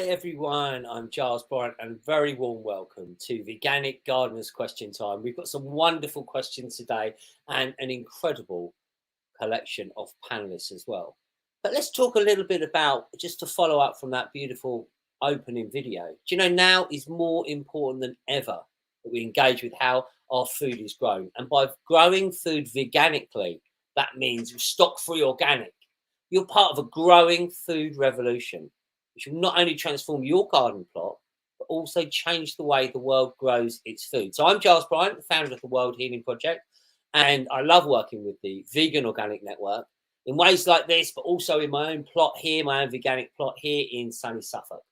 everyone, I'm Giles Bryant and very warm welcome to Veganic Gardeners Question Time. We've got some wonderful questions today and an incredible collection of panelists as well. But let's talk a little bit about, just to follow up from that beautiful opening video. Do you know, now is more important than ever that we engage with how our food is grown. And by growing food veganically, that means stock-free organic. You're part of a growing food revolution, which will not only transform your garden plot, but also change the way the world grows its food. So I'm Giles Bryant, the founder of the World Healing Project, and I love working with the Vegan Organic Network in ways like this, but also in my own plot here, my own veganic plot here in sunny Suffolk.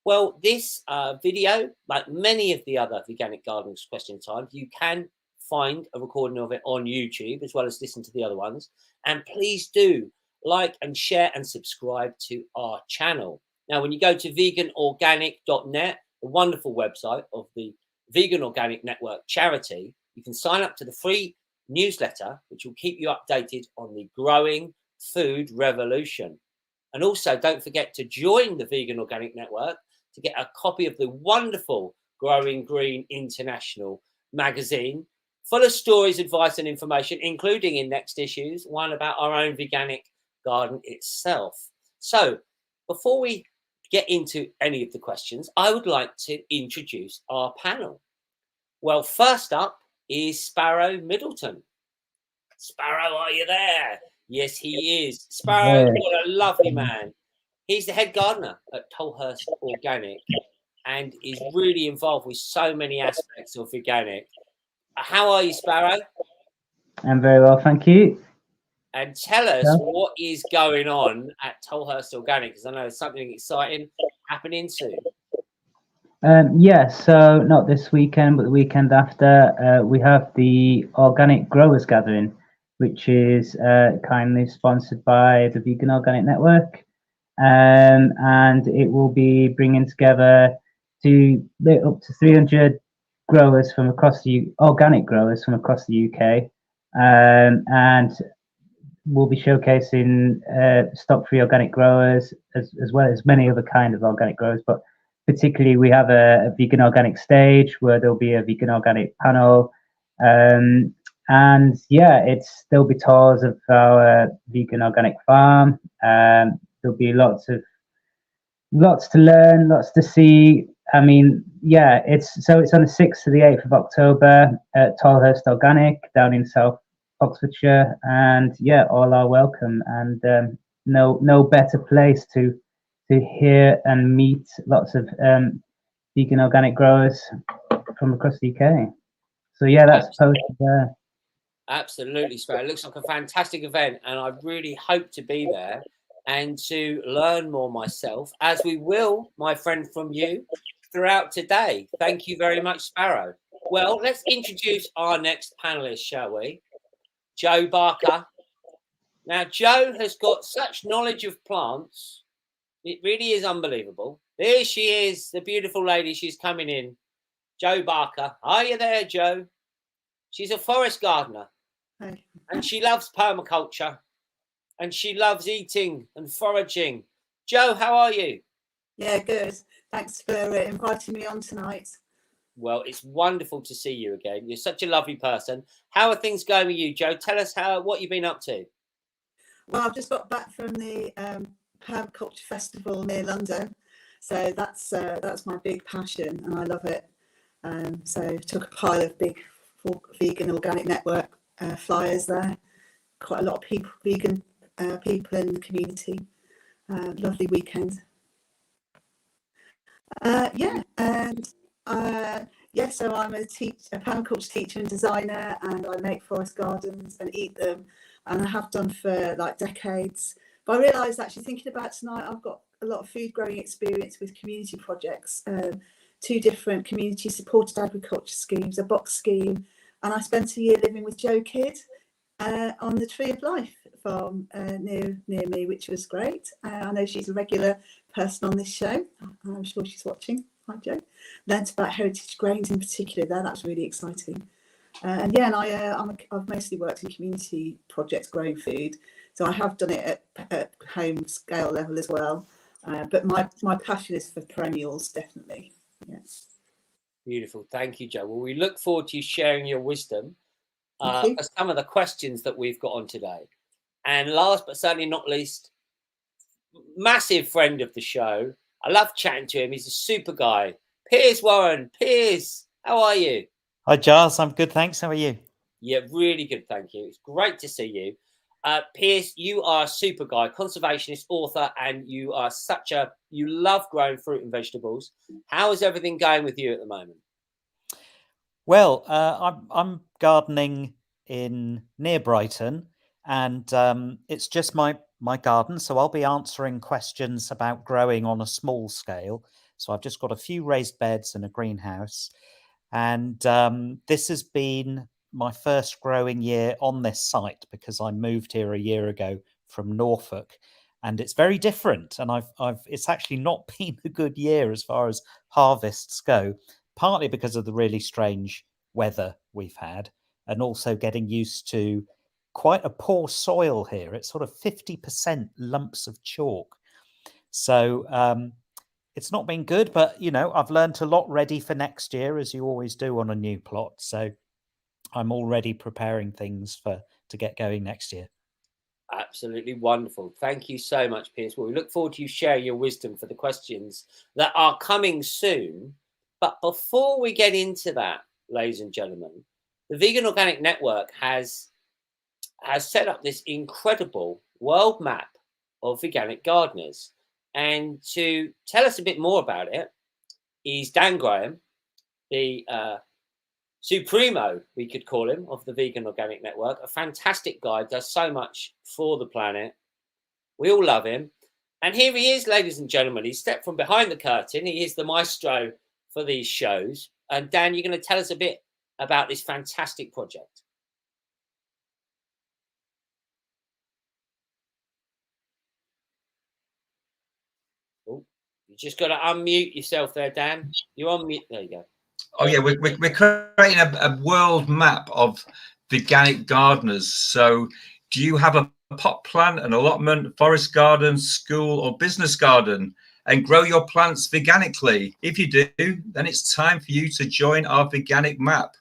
Well, this video, like many of the other Veganic Gardeners Question Time, you can find a recording of it on YouTube, as well as listen to the other ones. And please do like and share and subscribe to our channel. Now, when you go to veganorganic.net, the wonderful website of the Vegan Organic Network charity, you can sign up to the free newsletter, which will keep you updated on the growing food revolution. And also, don't forget to join the Vegan Organic Network to get a copy of the wonderful Growing Green International magazine, full of stories, advice and information, including in next issues, one about our own veganic garden itself. So before we get into any of the questions, I would like to introduce our panel. Well, first up is Sparrow Middleton. Sparrow, are you there? Yes, he is. Sparrow, what a lovely man. He's the head gardener at Tolhurst Organic and is really involved with so many aspects of veganic. How are you, Sparrow? I'm very well, thank you. And tell us what is going on at Tolhurst Organic, because I know there's something exciting happening soon. Yes, so not this weekend, but the weekend after, we have the Organic Growers Gathering, which is kindly sponsored by the Vegan Organic Network. And it will be bringing together up to 300 growers from across organic growers from across the UK. And we'll be showcasing stock-free organic growers as well as many other kind of organic growers, but particularly we have a vegan organic stage where there'll be a vegan organic panel, and yeah, there'll be tours of our vegan organic farm. There'll be lots to learn, lots to see. I mean, yeah, it's on the 6th to the 8th of October at Tolhurst Organic down in South Oxfordshire, and yeah, all are welcome, and no better place to hear and meet lots of vegan organic growers from across the UK. So yeah, that's posted there. Absolutely, Sparrow. It looks like a fantastic event, and I really hope to be there and to learn more myself, as we will, my friend, from you throughout today. Thank you very much, Sparrow. Well, let's introduce our next panelist, shall we? Jo Barker. Now, Jo has got such knowledge of plants. It really is unbelievable. There she is, the beautiful lady. She's coming in. Jo Barker. Are you there, Jo? She's a forest gardener. Hi. And she loves permaculture. And she loves eating and foraging. Jo, how are you? Yeah, good. Thanks for inviting me on tonight. Well, it's wonderful to see you again. You're such a lovely person. How are things going with you, Jo? Tell us what you've been up to. Well, I've just got back from the Permaculture Festival near London. So that's my big passion and I love it. So took a pile of big Vegan Organic Network flyers there. Quite a lot of vegan people in the community. Lovely weekend. So I'm a permaculture teacher and designer, and I make forest gardens and eat them, and I have done for like decades. But I realised, actually thinking about tonight, I've got a lot of food growing experience with community projects, 2 different community supported agriculture schemes, a box scheme, and I spent a year living with Jo Kidd on the Tree of Life farm near me, which was great. I know she's a regular person on this show. I'm sure she's watching. Hi, Jo. Learned about heritage grains in particular there. That was really exciting. I've mostly worked in community projects growing food. So I have done it at home scale level as well. But my passion is for perennials, definitely. Yeah. Beautiful. Thank you, Jo. Well, we look forward to you sharing your wisdom Thank for you. some of the questions that we've got on today. And last but certainly not least, massive friend of the show. I love chatting to him. He's a super guy. Piers Warren. Piers, how are you? Hi, Giles. I'm good, thanks. How are you? Yeah, really good. Thank you. It's great to see you. Piers, you are a super guy, conservationist, author, and you are you love growing fruit and vegetables. How is everything going with you at the moment? Well, I'm gardening in near Brighton, and it's just my garden, so I'll be answering questions about growing on a small scale. So I've just got a few raised beds and a greenhouse, and this has been my first growing year on this site because I moved here a year ago from Norfolk, and it's very different. And it's actually not been a good year as far as harvests go, partly because of the really strange weather we've had, and also getting used to quite a poor soil here. It's sort of 50% lumps of chalk. So it's not been good, but I've learned a lot ready for next year, as you always do on a new plot. So I'm already preparing things to get going next year. Absolutely wonderful. Thank you so much, Piers. Well, we look forward to you sharing your wisdom for the questions that are coming soon. But before we get into that, ladies and gentlemen, the Vegan Organic Network has set up this incredible world map of veganic gardeners. And to tell us a bit more about it is Dan Graham, the Supremo, we could call him, of the Vegan Organic Network. A fantastic guy, does so much for the planet. We all love him. And here he is, ladies and gentlemen. He stepped from behind the curtain. He is the maestro for these shows. And Dan, you're going to tell us a bit about this fantastic project. Oh, you just got to unmute yourself there, Dan. You're on mute. There you go. Oh yeah, we're creating a world map of veganic gardeners. So do you have a pot plant, an allotment, forest garden, school or business garden, and grow your plants veganically? If you do, then it's time for you to join our veganic map.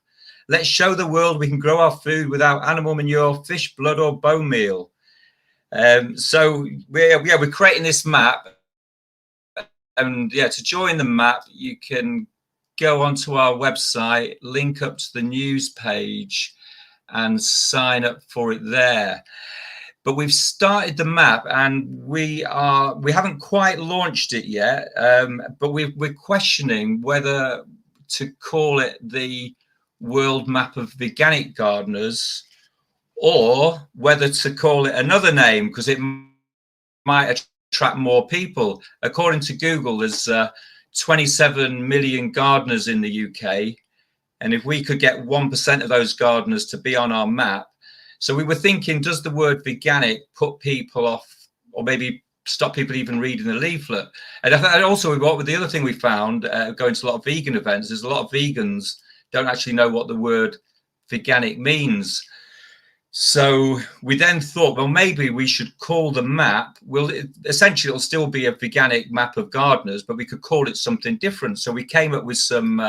Let's show the world we can grow our food without animal manure, fish blood or bone meal. So we're creating this map, and to join the map you can go onto our website, link up to the news page and sign up for it there. But we've started the map and we haven't quite launched it yet, but we're questioning whether to call it the World Map of Veganic Gardeners or whether to call it another name, because it might attract more people. According to Google, there's 27 million gardeners in the UK, and if we could get 1% of those gardeners to be on our map. So we were thinking, does the word veganic put people off, or maybe stop people even reading the leaflet? And also the other thing we found going to a lot of vegan events is a lot of vegans don't actually know what the word veganic means. So we then thought, well, maybe we should call the map, essentially it'll still be a veganic map of gardeners, but we could call it something different. So we came up with some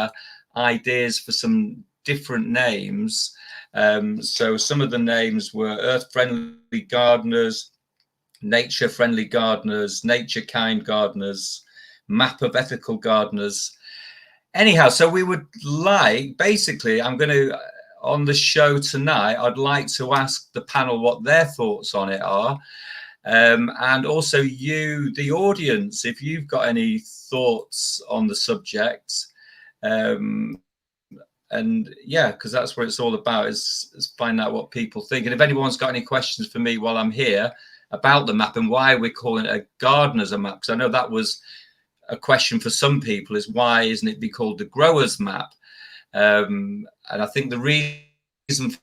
ideas for some different names. So some of the names were earth-friendly gardeners, nature-friendly gardeners, nature-kind gardeners, map of ethical gardeners. Anyhow, so we would like, basically, on the show tonight, I'd like to ask the panel what their thoughts on it are. And also you, the audience, if you've got any thoughts on the subject. And yeah, because that's what it's all about, is find out what people think. And if anyone's got any questions for me while I'm here about the map and why we're calling it a gardener's map, because I know that was a question for some people, is why isn't it be called the grower's map? And I think the reason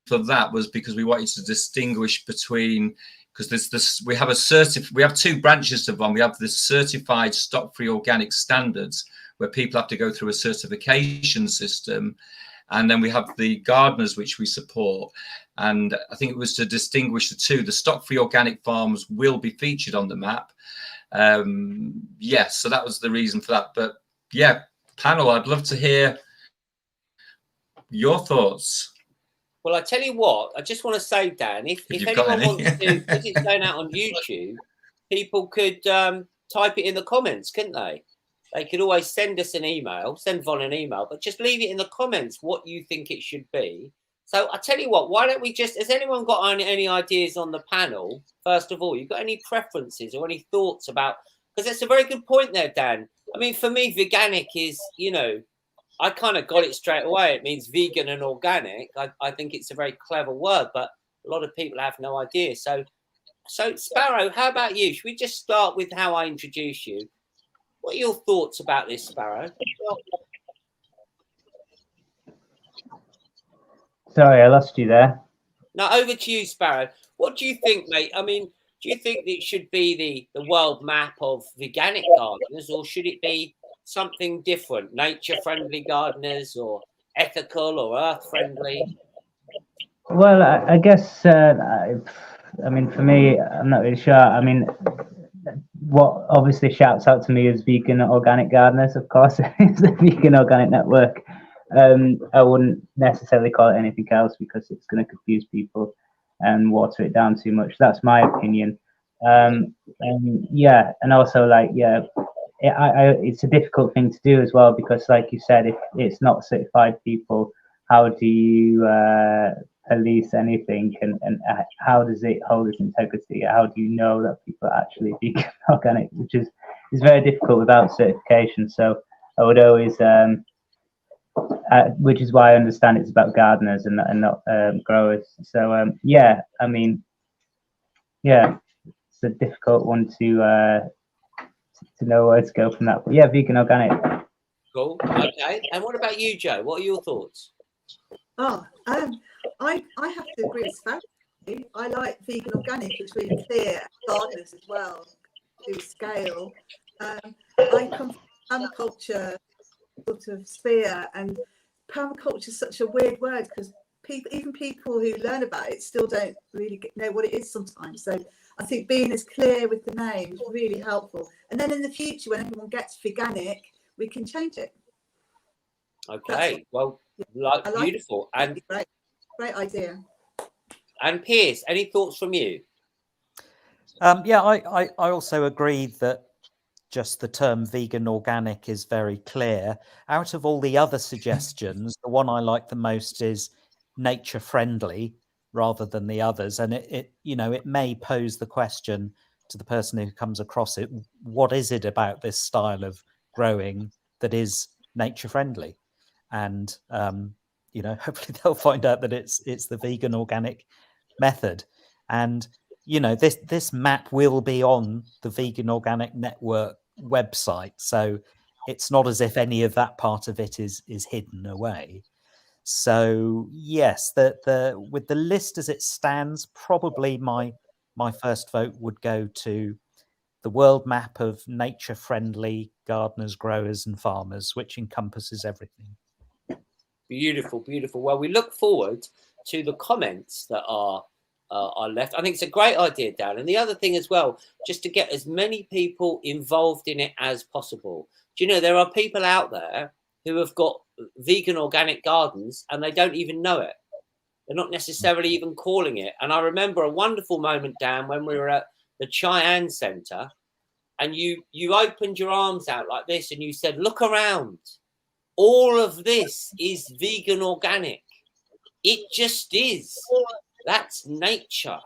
for that was because we wanted to distinguish between, because we have two branches of one. We have the certified stock-free organic standards, where people have to go through a certification system, and then we have the gardeners which we support. And I think it was to distinguish the two. The stock-free organic farms will be featured on the map, Yes, so that was the reason for that. But yeah, panel, I'd love to hear your thoughts. Well, I tell you what, I just want to say, Dan, if anyone wants to, because it's going out on YouTube, people could type it in the comments, couldn't they? They could always send us an email, send Von an email, but just leave it in the comments what you think it should be. So I tell you what, why don't we just, has anyone got any ideas on the panel? First of all, you've got any preferences or any thoughts about, because that's a very good point there, Dan. I mean, for me, veganic is, you know, I kind of got it straight away. It means vegan and organic. I think it's a very clever word, but a lot of people have no idea. So Sparrow, how about you? Should we just start with how I introduce you? What are your thoughts about this, Sparrow? Sorry, I lost you there. Now, over to you, Sparrow. What do you think, mate? I mean, do you think it should be the world map of veganic gardeners, or should it be something different, nature-friendly gardeners, or ethical or earth-friendly? Well, I guess, I mean, for me, I'm not really sure. I mean, what obviously shouts out to me is vegan organic gardeners, of course. It's the Vegan Organic Network. I wouldn't necessarily call it anything else because it's going to confuse people and water it down too much. That's my opinion. And yeah, and also like, yeah, it's a difficult thing to do as well, because like you said, if it's not certified people, how do you police anything, and how does it hold its integrity? How do you know that people are actually vegan organic, which is very difficult without certification. So I would always which is why I understand it's about gardeners and not growers. So yeah, I mean, yeah, it's a difficult one to know where to go from that. But yeah, vegan organic. Cool. Okay. And what about you, Joe? What are your thoughts? Oh, I have to agree with Sparrow. I like vegan organic. It's really clear. Gardeners as well to scale. I come from permaculture sort of sphere, and permaculture is such a weird word because even people who learn about it still don't really know what it is sometimes. So I think being as clear with the name is really helpful. And then in the future, when everyone gets veganic, we can change it. Okay. Well, beautiful. And great idea. And Piers, any thoughts from you? Yeah, I also agree that just the term vegan organic is very clear. Out of all the other suggestions, the one I like the most is nature friendly rather than the others. And it may pose the question to the person who comes across it, what is it about this style of growing that is nature friendly? And hopefully they'll find out that it's the vegan organic method. And this map will be on the Vegan Organic Network website, so it's not as if any of that part of it is hidden away. So yes, with the list as it stands, probably my first vote would go to the world map of nature-friendly gardeners, growers, and farmers, which encompasses everything. Beautiful, beautiful. Well, we look forward to the comments that are left. I think it's a great idea, Dan. And the other thing as well, just to get as many people involved in it as possible. Do you know, there are people out there who have got vegan organic gardens and they don't even know it. They're not necessarily even calling it. And I remember a wonderful moment, Dan, when we were at the Cheyenne Centre, and you opened your arms out like this and you said, look around. All of this is vegan organic. It just is. That's nature.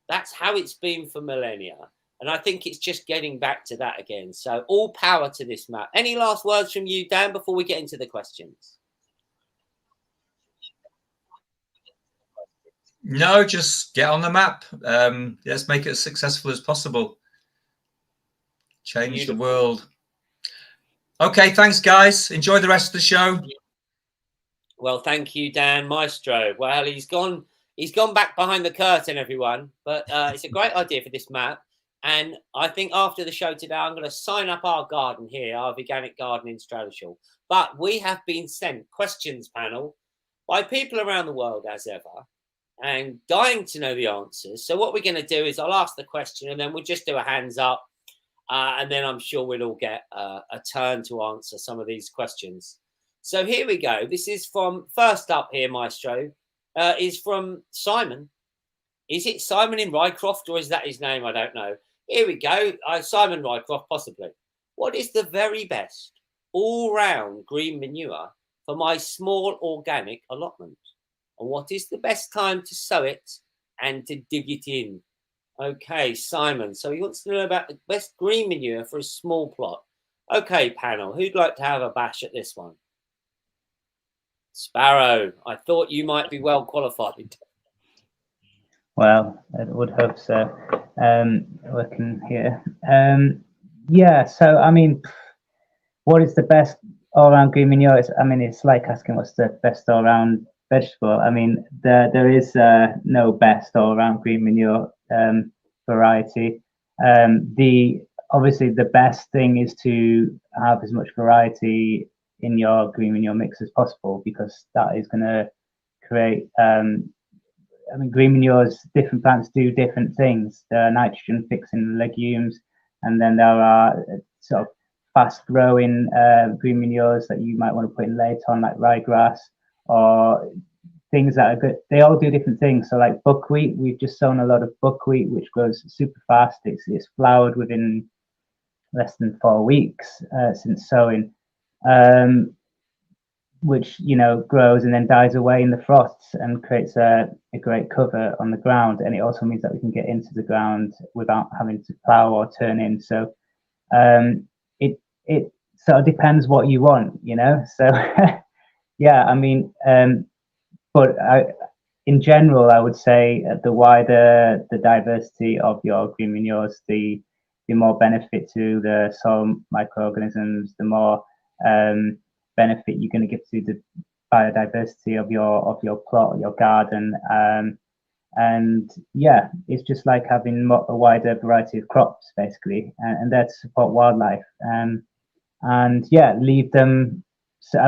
That's how it's been for millennia. And I think it's just getting back to that again. So all power to this map. Any last words from you, Dan, before we get into the questions? No, just get on the map. Let's make it as successful as possible. Change the world. Okay, thanks, guys. Enjoy the rest of the show. Well, thank you, Dan Maestro. Well, he's gone back behind the curtain, everyone. But it's a great idea for this map. And I think after the show today, I'm going to sign up our garden here, our Veganic Garden in Stradishall. But we have been sent questions panel by people around the world, as ever, and dying to know the answers. So what we're going to do is I'll ask the question and then we'll just do a hands up. and then I'm sure we'll all get a turn to answer some of these questions. So here we go. This is from, first up here, Maestro, is from Simon. Is it Simon in Rycroft, or is that his name? I don't know. Here we go. Simon Rycroft, possibly. What is the very best all-round green manure for my small organic allotment? And what is the best time to sow it and to dig it in? Okay, Simon. So he wants to know about the best green manure for a small plot. Okay, panel. Who'd like to have a bash at this one? Sparrow. I thought you might be well qualified. Well, I would hope so. Looking here. Yeah, so I mean, what is the best all-round green manure? It's like asking what's the best all-round vegetable. I mean, there is no best all-round green manure variety. Obviously the best thing is to have as much variety in your green manure mix as possible, because that is going to create green manures, different plants do different things. There are nitrogen fixing legumes, and then there are sort of fast growing green manures that you might want to put in later on, like ryegrass, or things that are good. They all do different things. So like buckwheat, we've just sown a lot of buckwheat, which grows super fast. It's flowered within less than 4 weeks since sowing. Which grows and then dies away in the frosts and creates a great cover on the ground. And it also means that we can get into the ground without having to plow or turn in. So it sort of depends what you want, So yeah, but in general, I would say the wider the diversity of your green manures, the more benefit to the soil microorganisms, the more benefit you're going to give to the biodiversity of your plot, your garden, and yeah, it's just like having a wider variety of crops basically, and there to support wildlife, and yeah, leave them. So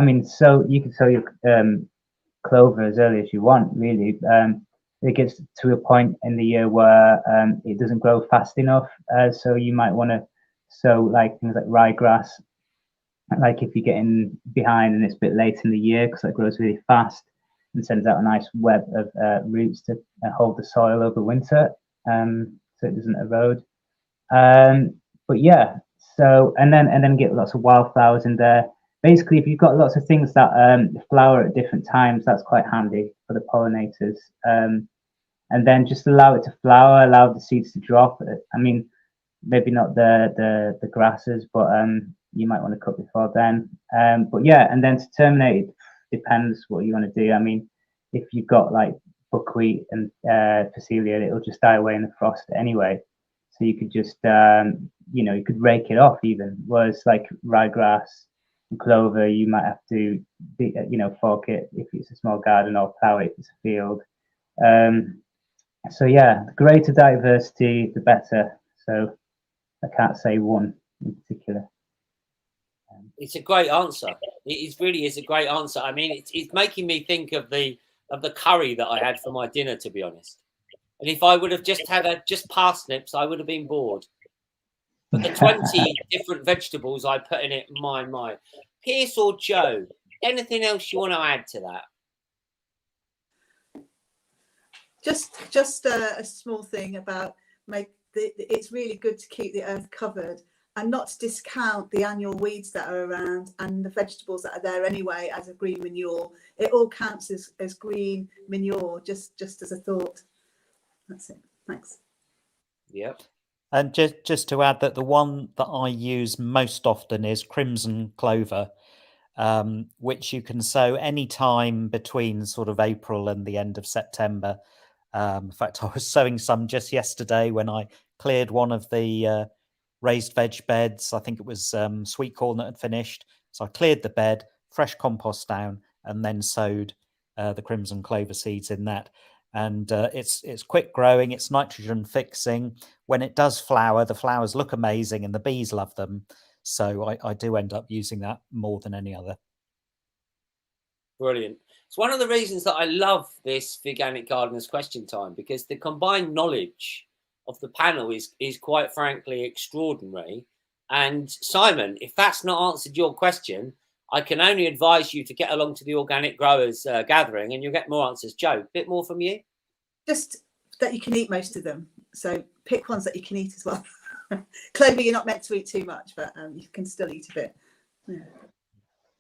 you can sow your clover as early as you want, really. It gets to a point in the year where it doesn't grow fast enough, so you might want to sow like things like ryegrass, like if you're getting behind and it's a bit late in the year, because it grows really fast and sends out a nice web of roots to hold the soil over winter, so it doesn't erode. But yeah, so and then get lots of wildflowers in there. Basically, if you've got lots of things that flower at different times, that's quite handy for the pollinators. And then just allow it to flower, allow the seeds to drop. Maybe not the grasses, but you might want to cut before then. But yeah, and then to terminate, it depends what you want to do. If you've got like buckwheat and Phacelia, it'll just die away in the frost anyway. So you could just, you could rake it off even. Whereas like ryegrass and clover, you might have to, fork it if it's a small garden, or plough it if it's a field. So yeah, the greater diversity, the better. So I can't say one in particular. It's a great answer. Really is a great answer. It's making me think of the curry that I had for my dinner, to be honest. And if I would have just had just parsnips, I would have been bored. But the 20 different vegetables I put in it, my. Piers or Joe, anything else you want to add to that? Just a small thing about it's really good to keep the earth covered and not to discount the annual weeds that are around and the vegetables that are there anyway as a green manure. It all counts as green manure, just as a thought. That's it. Thanks. Yep. And just to add that the one that I use most often is crimson clover, which you can sow any time between sort of April and the end of September. In fact, I was sowing some just yesterday when I cleared one of the raised veg beds. I think it was sweet corn that had finished. So I cleared the bed, fresh compost down, and then sowed the crimson clover seeds in that. And it's quick growing, it's nitrogen fixing. When it does flower, the flowers look amazing and the bees love them. So I do end up using that more than any other. Brilliant. It's one of the reasons that I love this Veganic Gardeners Question Time, because the combined knowledge of the panel is quite frankly extraordinary. And Simon, if that's not answered your question, I can only advise you to get along to the Organic Growers gathering, and you'll get more answers. Joe, a bit more from you? Just that you can eat most of them. So pick ones that you can eat as well. Clover, you're not meant to eat too much, but you can still eat a bit.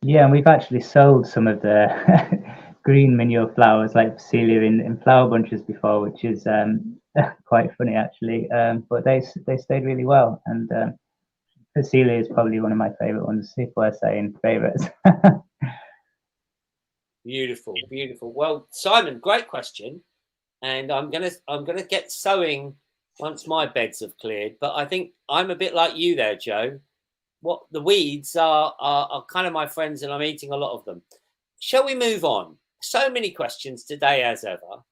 Yeah, and we've actually sold some of the green manure flowers like Phacelia in flower bunches before, which is quite funny actually. But they stayed really well, and Phacelia is probably one of my favourite ones. If we're saying favourites. Beautiful, beautiful. Well, Simon, great question, and I'm gonna get sowing once my beds have cleared. But I think I'm a bit like you there, Joe. What the weeds are kind of my friends, and I'm eating a lot of them. Shall we move on? So many questions today, as ever.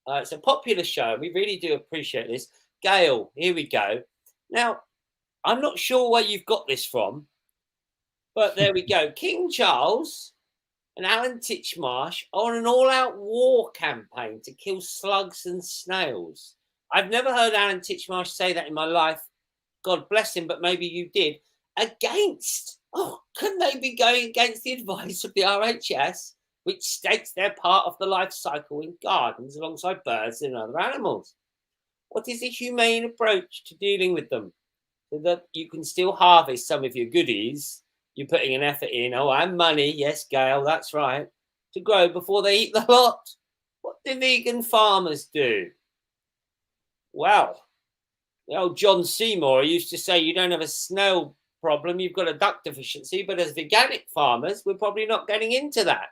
It's a popular show. We really do appreciate this. Gail, here we go. Now, I'm not sure where you've got this from, but there we go. King Charles and Alan Titchmarsh are on an all-out war campaign to kill slugs and snails. I've never heard Alan Titchmarsh say that in my life. God bless him, but maybe you did. Couldn't they be going against the advice of the RHS, which states they're part of the life cycle in gardens alongside birds and other animals? What is a humane approach to dealing with them so that you can still harvest some of your goodies you're putting an effort in, and money, yes, Gail, that's right, to grow before they eat the lot? What do vegan farmers do? Well, the old John Seymour used to say you don't have a snail problem, you've got a duck deficiency. But as veganic farmers, we're probably not getting into that.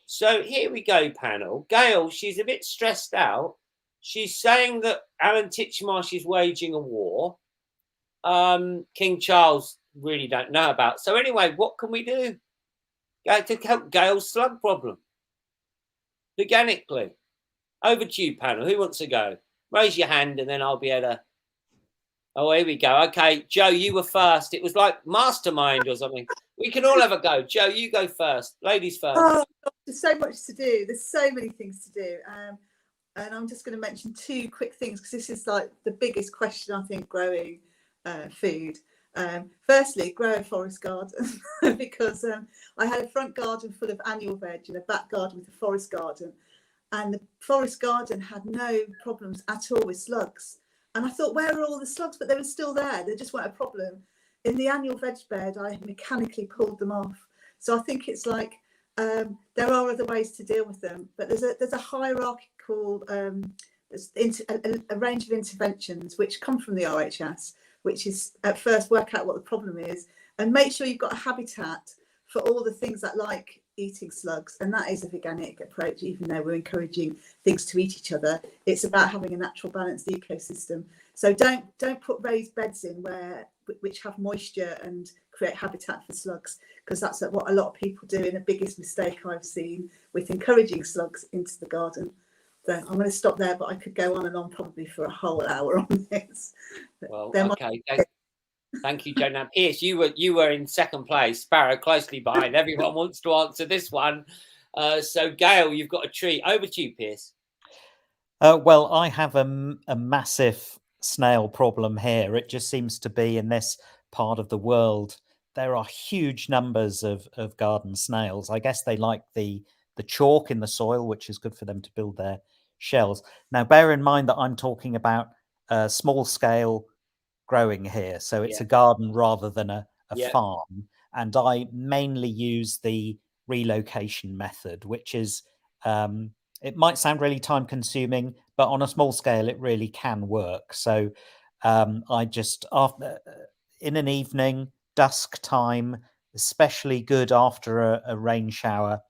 So here we go, panel. Gail, she's a bit stressed out. She's saying that Alan Titchmarsh is waging a war. King Charles really don't know about. So anyway, what can we do to help Gail's slug problem veganically? Over to you, panel. Who wants to go? Raise your hand and then I'll be able to. Oh, here we go. Okay, Joe, you were first. It was like mastermind or something. We can all have a go. Joe, you go first. Ladies first. Oh, there's so much to do. There's so many things to do. And I'm just going to mention two quick things because this is like the biggest question, I think, growing food. Firstly, grow a forest garden because I had a front garden full of annual veg and a back garden with a forest garden. And the forest garden had no problems at all with slugs. And I thought, where are all the slugs? But they were still there. They just weren't a problem. In the annual veg bed, I mechanically pulled them off. So I think it's like there are other ways to deal with them. But there's a hierarchical, there's a range of interventions which come from the RHS, which is at first work out what the problem is and make sure you've got a habitat for all the things that like eating slugs. And that is a veganic approach, even though we're encouraging things to eat each other. It's about having a natural balanced ecosystem. So don't put raised beds in which have moisture and create habitat for slugs, because that's what a lot of people do, and the biggest mistake I've seen with encouraging slugs into the garden. So I'm going to stop there, but I could go on and on probably for a whole hour on this. Well, okay. Thank you, Joe. Now, Piers, you were in second place. Sparrow closely behind. Everyone wants to answer this one. So, Gail, you've got a treat. Over to you, Piers. Well, I have a massive snail problem here. It just seems to be in this part of the world. There are huge numbers of garden snails. I guess they like the chalk in the soil, which is good for them to build their shells. Now, bear in mind that I'm talking about small scale growing here. So it's a garden rather than a farm. And I mainly use the relocation method, which is, it might sound really time consuming, but on a small scale, it really can work. So I just, in an evening, dusk time, especially good after a rain shower,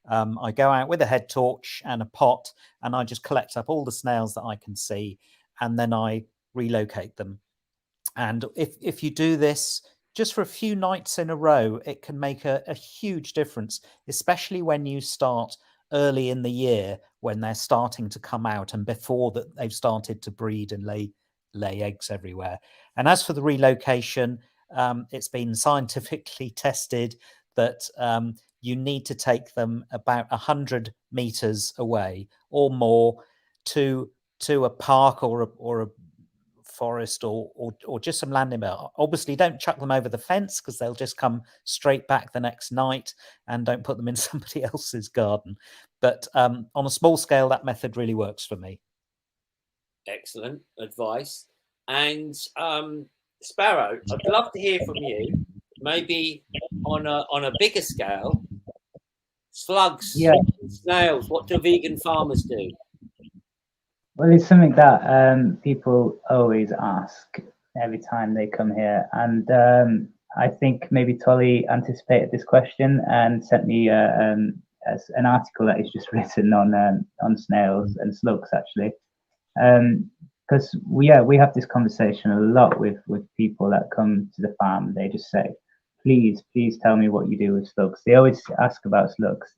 I go out with a head torch and a pot and I just collect up all the snails that I can see, and then I relocate them. And if you do this just for a few nights in a row, it can make a huge difference, especially when you start early in the year when they're starting to come out and before that they've started to breed and lay eggs everywhere. And as for the relocation, it's been scientifically tested that you need to take them about 100 meters away or more to a park or forest or just some land in there. Obviously, don't chuck them over the fence because they'll just come straight back the next night, and don't put them in somebody else's garden. But on a small scale, that method really works for me. Excellent advice. And Sparrow, I'd love to hear from you, maybe on a bigger scale. Slugs, snails, what do vegan farmers do? Well, it's something that people always ask every time they come here, and I think maybe Tolly anticipated this question and sent me an article that he's just written on snails and slugs, actually. Because we have this conversation a lot with people that come to the farm. They just say, please tell me what you do with slugs. They always ask about slugs,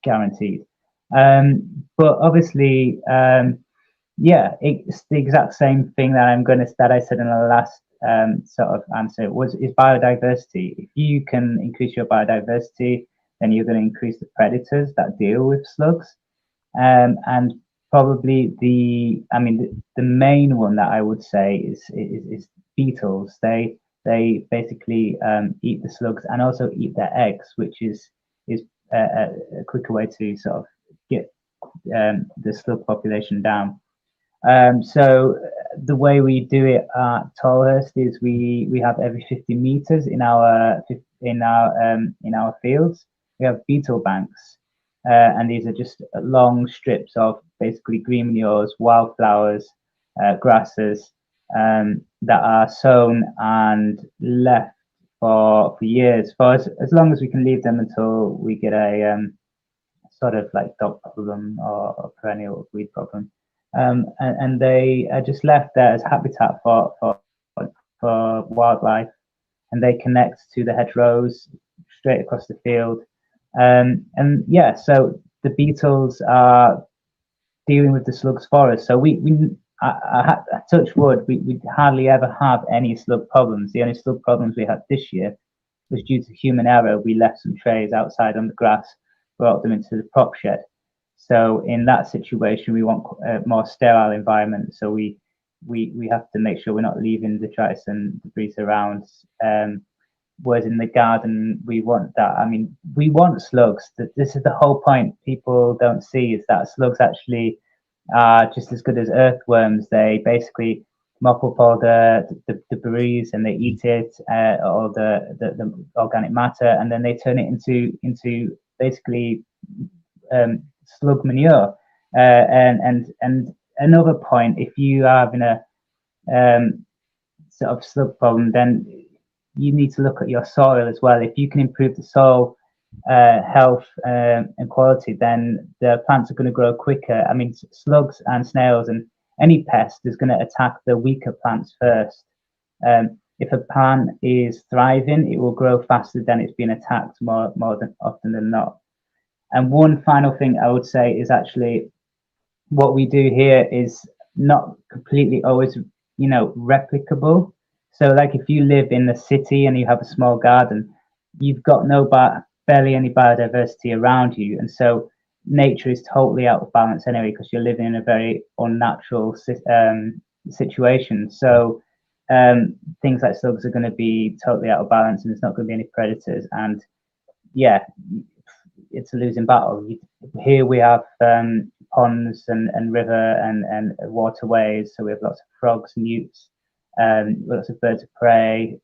guaranteed. But obviously, it's the exact same thing that I said in the last sort of answer is biodiversity. If you can increase your biodiversity, then you're going to increase the predators that deal with slugs. And probably the main one that I would say is beetles. They basically eat the slugs and also eat their eggs, which is a quicker way to sort of get the slug population down. So the way we do it at Tolhurst is we have every 50 meters in our fields we have beetle banks, and these are just long strips of basically green manures, wildflowers, grasses that are sown and left for years, for as long as we can leave them until we get a sort of like dog problem or a perennial weed problem. And they are just left there as habitat for wildlife, and they connect to the hedgerows straight across the field. So the beetles are dealing with the slugs for us. So I touch wood, we hardly ever have any slug problems. The only slug problems we had this year was due to human error. We left some trays outside on the grass, brought them into the prop shed. So in that situation, we want a more sterile environment. So we have to make sure we're not leaving detritus and debris around. Whereas in the garden, we want that. I mean, we want slugs. This is the whole point people don't see, is that slugs actually are just as good as earthworms. They basically mop up all the debris and they eat it, all the organic matter, and then they turn it into basically slug manure. And another point, if you are having a sort of slug problem, then you need to look at your soil as well. If you can improve the soil health and quality, then the plants are going to grow quicker. I mean, slugs and snails and any pest is going to attack the weaker plants first. If a plant is thriving, it will grow faster than it's been attacked more than often than not. And one final thing I would say is actually what we do here is not completely always, replicable. So like if you live in the city and you have a small garden, you've got barely any biodiversity around you. And so nature is totally out of balance anyway, because you're living in a very unnatural situation. So things like slugs are going to be totally out of balance, and there's not going to be any predators. And it's a losing battle. Here we have ponds and river and waterways, so we have lots of frogs, newts, lots of birds of prey.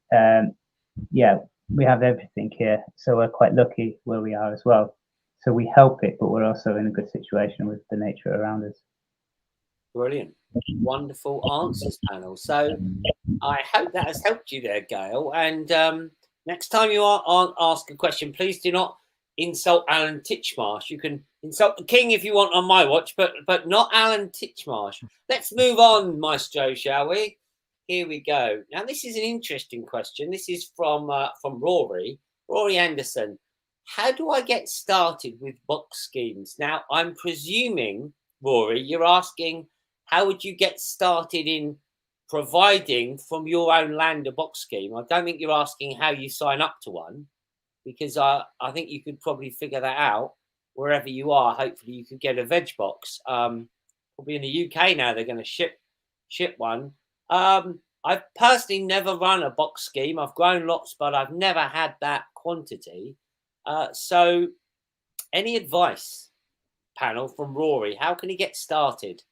We have everything here, so we're quite lucky where we are as well. So we help it, but we're also in a good situation with the nature around us. Brilliant, wonderful answers, panel. So I hope that has helped you there, Gail. And next time you ask a question, please do not insult Alan Titchmarsh. You can insult the king if you want on my watch, but not Alan Titchmarsh. Let's move on, Maestro, shall we? Here we go. Now, this is an interesting question. This is from Rory Anderson. How do I get started with box schemes? Now, I'm presuming, Rory, you're asking how would you get started in providing from your own land a box scheme. I don't think you're asking how you sign up to one, because I think you could probably figure that out wherever you are. Hopefully you could get a veg box. Probably in the UK now they're going to ship one. I've personally never run a box scheme. I've grown lots, but I've never had that quantity. So any advice, panel, from Rory? How can he get started?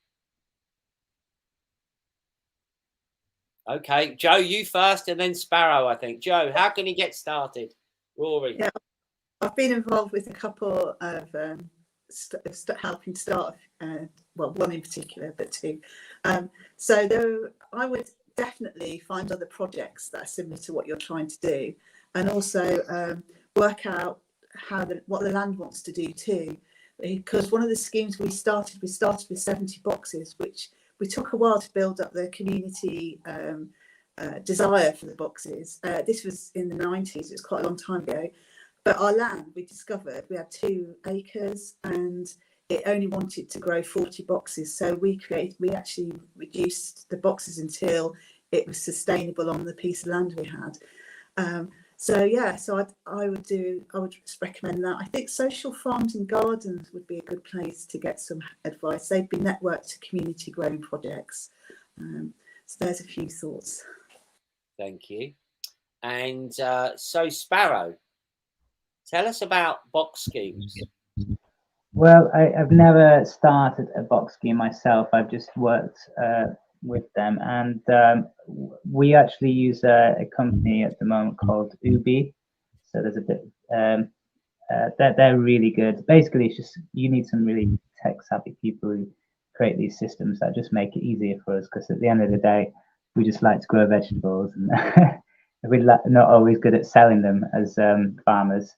Okay, Joe, you first, and then Sparrow, I think. Joe, how can he get started? Rory. Yeah, I've been involved with a couple of helping start, well, one in particular, but two. So I would definitely find other projects that are similar to what you're trying to do, and also work out what the land wants to do too. Because one of the schemes we started with 70 boxes, which we took a while to build up the community desire for the boxes. This was in the 90s, it was quite a long time ago. But our land, we discovered we had 2 acres and it only wanted to grow 40 boxes. So we actually reduced the boxes until it was sustainable on the piece of land we had. So I would just recommend that. I think social farms and gardens would be a good place to get some advice. They've been networked to community growing projects. So there's a few thoughts. Thank you. And so Sparrow, tell us about box schemes. Well, I've never started a box scheme myself. I've just worked with them, and we actually use a company at the moment called Ubi. So there's a bit they're really good. Basically, it's just you need some really tech savvy people who create these systems that just make it easier for us, because at the end of the day, we just like to grow vegetables, and we're not always good at selling them as farmers.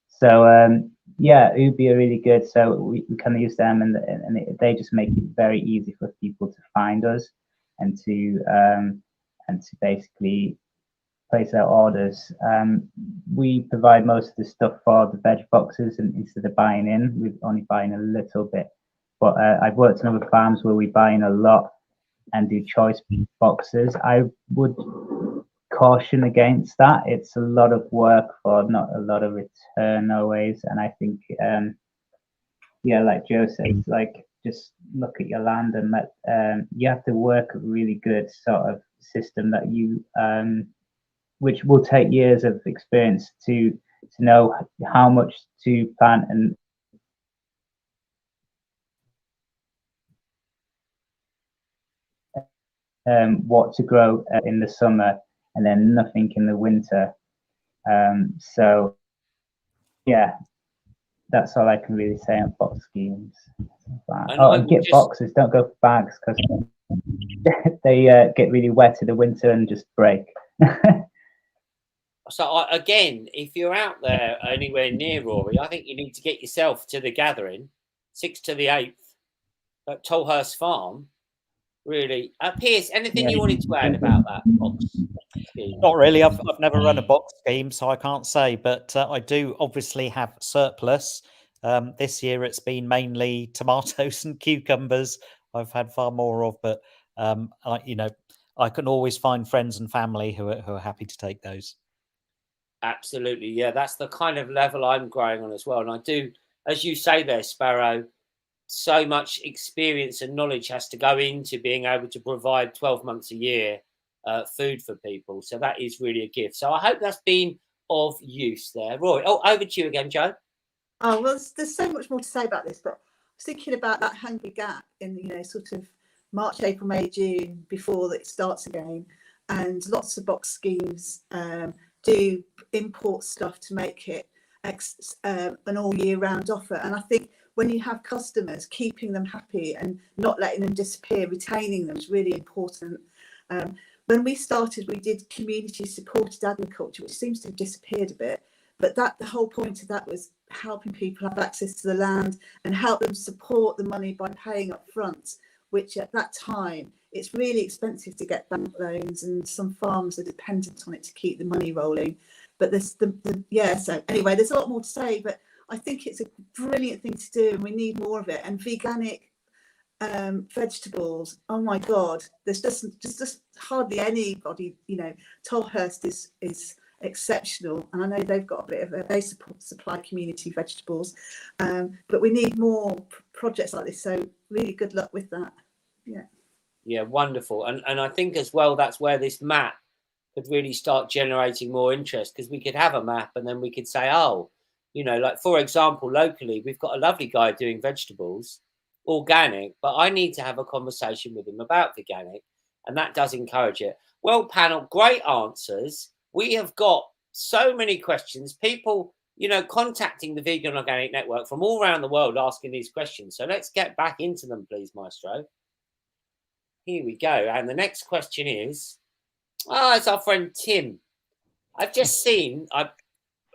So yeah, Ubi are really good. So we can use them, and they just make it very easy for people to find us and to basically place their orders. We provide most of the stuff for the veg boxes, and instead of buying in, we're only buying a little bit. But I've worked on other farms where we buy in a lot and do choice boxes. I would caution against that. It's a lot of work for not a lot of return always. And I think, yeah, like Joe says, like just look at your land and you have to work a really good sort of system that you, which will take years of experience to know how much to plant and what to grow in the summer, and then nothing in the winter. So yeah, that's all I can really say on box schemes. And get boxes, don't go for bags, because they get really wet in the winter and just break. So again, if you're out there anywhere near Rory, I think you need to get yourself to the gathering, 6th to the 8th at Tolhurst Farm. Really, Piers, anything you wanted to add about that box scheme? Not really. I've never run a box scheme, so I can't say. But I do obviously have surplus. This year it's been mainly tomatoes and cucumbers. I've had far more of, but I can always find friends and family who are happy to take those. Absolutely, yeah. That's the kind of level I'm growing on as well. And I do, as you say there, Sparrow, so much experience and knowledge has to go into being able to provide 12 months a year food for people. So that is really a gift. So I hope that's been of use there. Roy, over to you again, Joe. Oh, well, there's so much more to say about this, but I was thinking about that hungry gap in, sort of March, April, May, June, before it starts again. And lots of box schemes do import stuff to make it an all year round offer. And I think when you have customers, keeping them happy and not letting them disappear, retaining them is really important. When we started, we did community supported agriculture, which seems to have disappeared a bit. But the whole point of that was helping people have access to the land and help them support the money by paying up front, which at that time, it's really expensive to get bank loans, and some farms are dependent on it to keep the money rolling. But so anyway, there's a lot more to say, but I think it's a brilliant thing to do, and we need more of it. And veganic vegetables, oh my God, there's just hardly anybody. Tolhurst is exceptional, and I know they've got a bit of they supply community vegetables, but we need more projects like this. So really good luck with that. Yeah. Yeah, wonderful. And I think as well, that's where this map could really start generating more interest, because we could have a map and then we could say, oh, you know, like for example, locally, we've got a lovely guy doing vegetables, organic, but I need to have a conversation with him about veganic. And that does encourage it. Well, panel, great answers. We have got so many questions. People, you know, contacting the Vegan Organic Network from all around the world asking these questions. So let's get back into them, please, Maestro. Here we go. And the next question is, it's our friend Tim. I've just seen,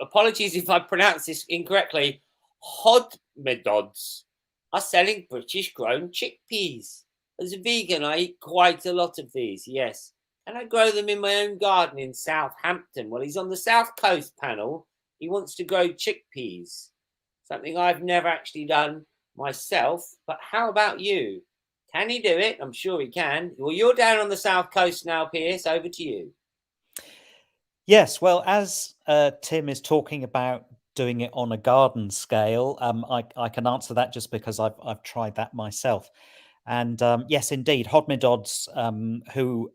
apologies if I pronounce this incorrectly, Hodmedods are selling British grown chickpeas. As a vegan, I eat quite a lot of these, yes. And I grow them in my own garden in Southampton. Well, he's on the South Coast panel. He wants to grow chickpeas, something I've never actually done myself. But how about you? Can he do it? I'm sure he can. Well, you're down on the South Coast now, Piers. Over to you. Yes, well, as Tim is talking about doing it on a garden scale, I can answer that just because I've tried that myself. And yes, indeed, Hodmedods, who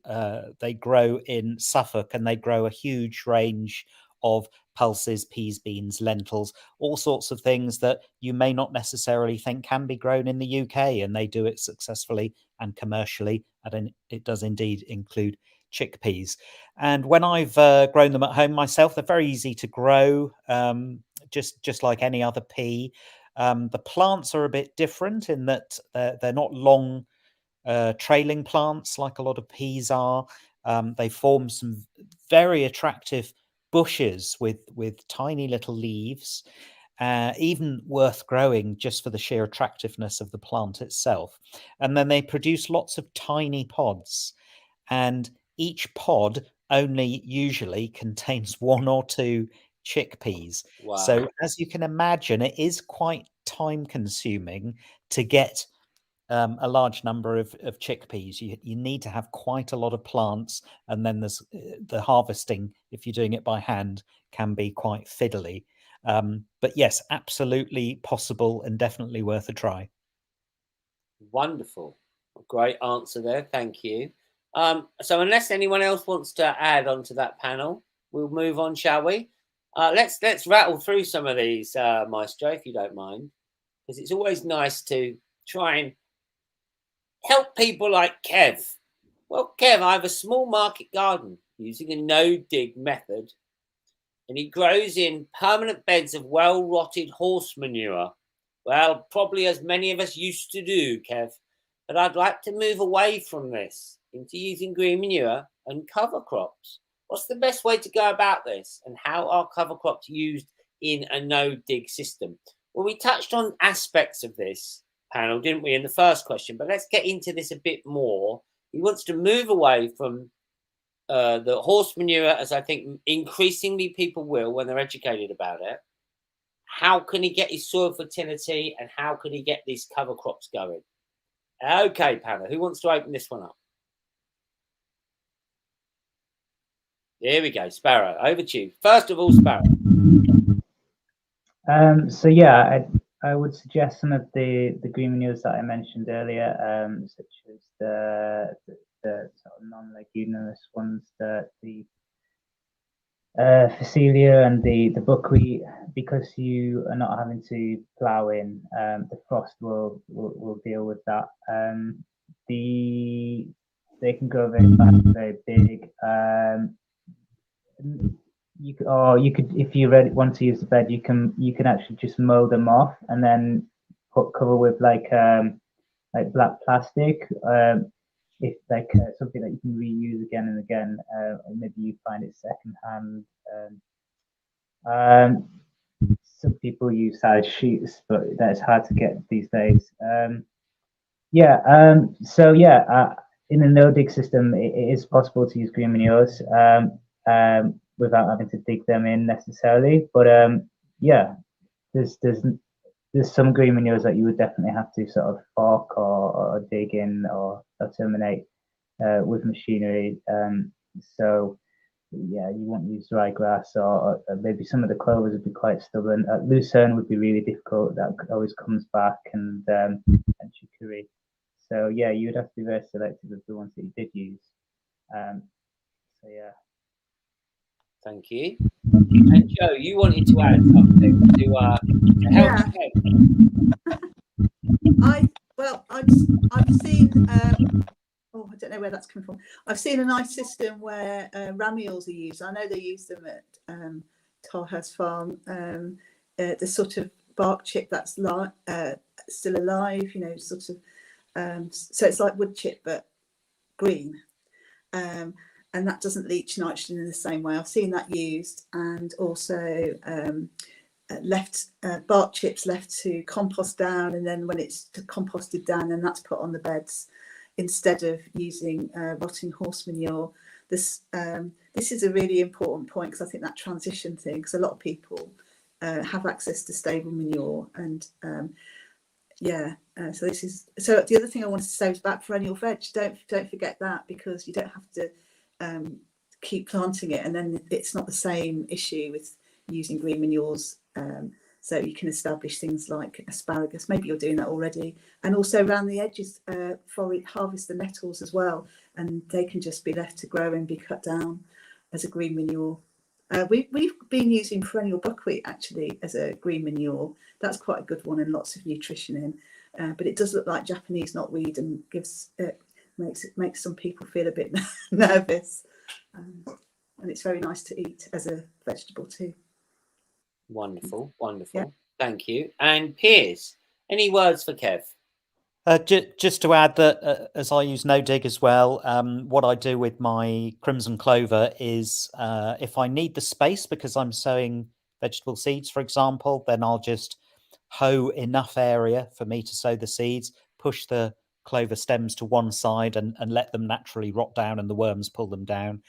they grow in Suffolk, and they grow a huge range of pulses, peas, beans, lentils, all sorts of things that you may not necessarily think can be grown in the UK, and they do it successfully and commercially, and it does indeed include chickpeas. And when I've grown them at home myself, they're very easy to grow, just like any other pea. The plants are a bit different in that they're not long trailing plants like a lot of peas are. They form some very attractive bushes with tiny little leaves, even worth growing just for the sheer attractiveness of the plant itself. And then they produce lots of tiny pods, and each pod only usually contains 1 or 2 chickpeas. Wow. So as you can imagine, it is quite time consuming to get a large number of chickpeas. You need to have quite a lot of plants, and then there's the harvesting, if you're doing it by hand, can be quite fiddly. But yes, absolutely possible and definitely worth a try. Wonderful. Great answer there. Thank you. So unless anyone else wants to add on to that panel, we'll move on, shall we? Let's rattle through some of these, Maestro, if you don't mind, because it's always nice to try and help people like Kev. Well, Kev, I have a small market garden using a no-dig method, and he grows in permanent beds of well-rotted horse manure. Well, probably as many of us used to do, Kev, but I'd like to move away from this into using green manure and cover crops. What's the best way to go about this, and how are cover crops used in a no-dig system? Well, we touched on aspects of this panel, didn't we, in the first question, but let's get into this a bit more. He wants to move away from the horse manure, as I think increasingly people will when they're educated about it. How can he get his soil fertility, and how can he get these cover crops going? Okay, panel, who wants to open this one up? There we go, Sparrow, over to you. First of all, Sparrow. So yeah, I would suggest some of the green manures that I mentioned earlier, such as the sort of non-leguminous ones, the Phacelia and the buckwheat, because you are not having to plough in. The frost will deal with that. They can grow very fast, very big. You could, if you want to use the bed, you can actually just mow them off and then cover with like black plastic, if like something that you can reuse again and again, or maybe you find it secondhand. Some people use size sheets, but that's hard to get these days. In a no-dig system, it is possible to use green manures without having to dig them in necessarily. But there's some green manures that you would definitely have to sort of fork or dig in or terminate with machinery. So yeah, you won't use dry grass, or maybe some of the clovers would be quite stubborn. Lucerne would be really difficult. That always comes back, and chicory. So yeah, you would have to be very selective of the ones that you did use. So yeah. Thank you. And Joe, you wanted to add something to help. I've seen. Oh, I don't know where that's coming from. I've seen a nice system where ramioles are used. I know they use them at Tolhurst Farm. The sort of bark chip that's still alive, you know, sort of. So it's like wood chip but green, and that doesn't leach nitrogen in the same way. I've seen that used, and also bark chips left to compost down, and then when it's composted down, then that's put on the beds instead of using rotting horse manure. This is a really important point, because I think that transition thing, because a lot of people have access to stable manure, and so this is. So the other thing I wanted to say was about perennial veg. Don't forget that, because you don't have to keep planting it, and then it's not the same issue with using green manures. So you can establish things like asparagus. Maybe you're doing that already, and also around the edges, harvest the nettles as well, and they can just be left to grow and be cut down as a green manure. We've been using perennial buckwheat actually as a green manure. That's quite a good one, and lots of nutrition in. But it does look like Japanese knotweed, and makes some people feel a bit nervous. And it's very nice to eat as a vegetable too. Wonderful, wonderful. Yeah. Thank you. And Piers, any words for Kev? Just to add that as I use no dig as well, what I do with my crimson clover is if I need the space because I'm sowing vegetable seeds, for example, then I'll just hoe enough area for me to sow the seeds, push the clover stems to one side and let them naturally rot down and the worms pull them down.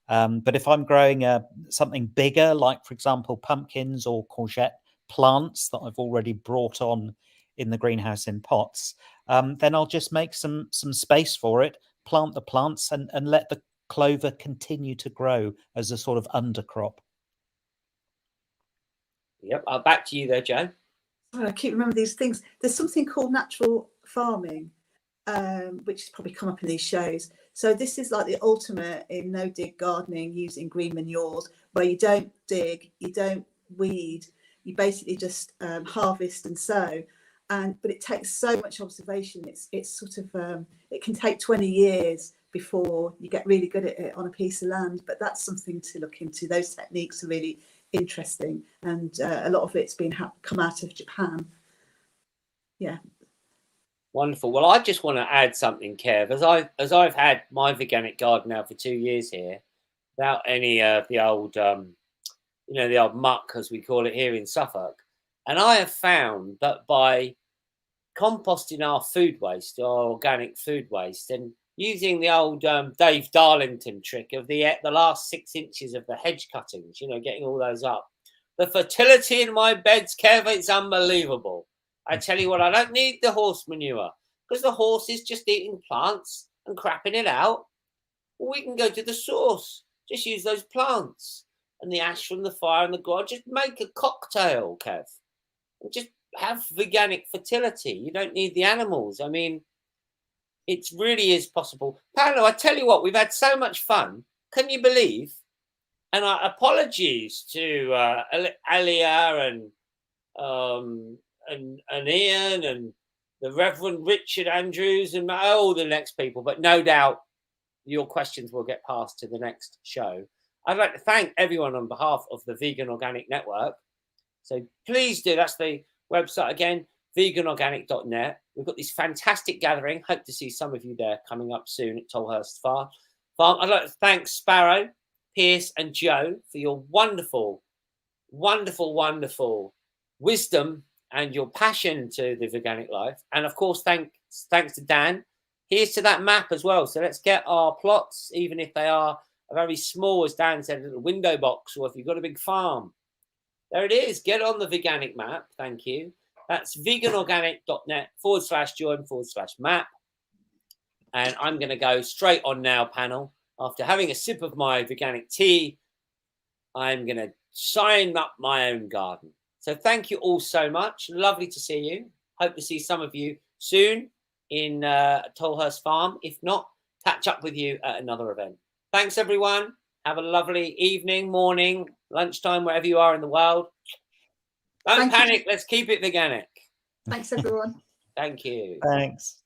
But if I'm growing something bigger, like, for example, pumpkins or courgette plants that I've already brought on in the greenhouse in pots, then I'll just make some space for it, plant the plants and let the clover continue to grow as a sort of undercrop. Yep, I'll back to you there, Joe. Oh, I keep remembering these things. There's something called natural farming, which has probably come up in these shows. So this is like the ultimate in no-dig gardening, using green manures, where you don't dig, you don't weed, you basically just harvest and sow. But it takes so much observation. It's sort of it can take 20 years before you get really good at it on a piece of land. But that's something to look into. Those techniques are really interesting, and a lot of it's been come out of Japan. Yeah. Wonderful. Well, I just want to add something, Kev. As I've had my veganic garden now for 2 years here, without any of the old, the old muck, as we call it here in Suffolk, and I have found that by composting our food waste, our organic food waste, and using the old Dave Darlington trick of the last 6 inches of the hedge cuttings, getting all those up, the fertility in my beds, Kev, it's unbelievable. I tell you what, I don't need the horse manure, because the horse is just eating plants and crapping it out. Well, we can go to the source, just use those plants and the ash from the fire and the garden, just make a cocktail, Kev, and just have veganic fertility. You don't need the animals. I mean, it really is possible. Paolo, I tell you what, we've had so much fun. Can you believe? And apologies to Alia and Ian and the Reverend Richard Andrews and all the next people, but no doubt your questions will get passed to the next show. I'd like to thank everyone on behalf of the Vegan Organic Network. So please do. That's the website again, veganorganic.net. We've got this fantastic gathering. Hope to see some of you there coming up soon at Tolhurst Farm. I'd like to thank Sparrow, Piers and Joe for your wonderful, wonderful, wonderful wisdom and your passion to the veganic life. And of course, thanks to Dan. Here's to that map as well. So let's get our plots, even if they are very small, as Dan said, a little window box, or if you've got a big farm. There it is. Get on the veganic map. Thank you. That's veganorganic.net/join/map. And I'm going to go straight on now, panel. After having a sip of my veganic tea, I'm going to sign up my own garden. So thank you all so much. Lovely to see you. Hope to see some of you soon. in Tolhurst Farm. If not, catch up with you at another event. Thanks, everyone. Have a lovely evening, morning, lunchtime, wherever you are in the world. Don't panic. Let's keep it veganic. Thanks, everyone. Thank you. Thanks.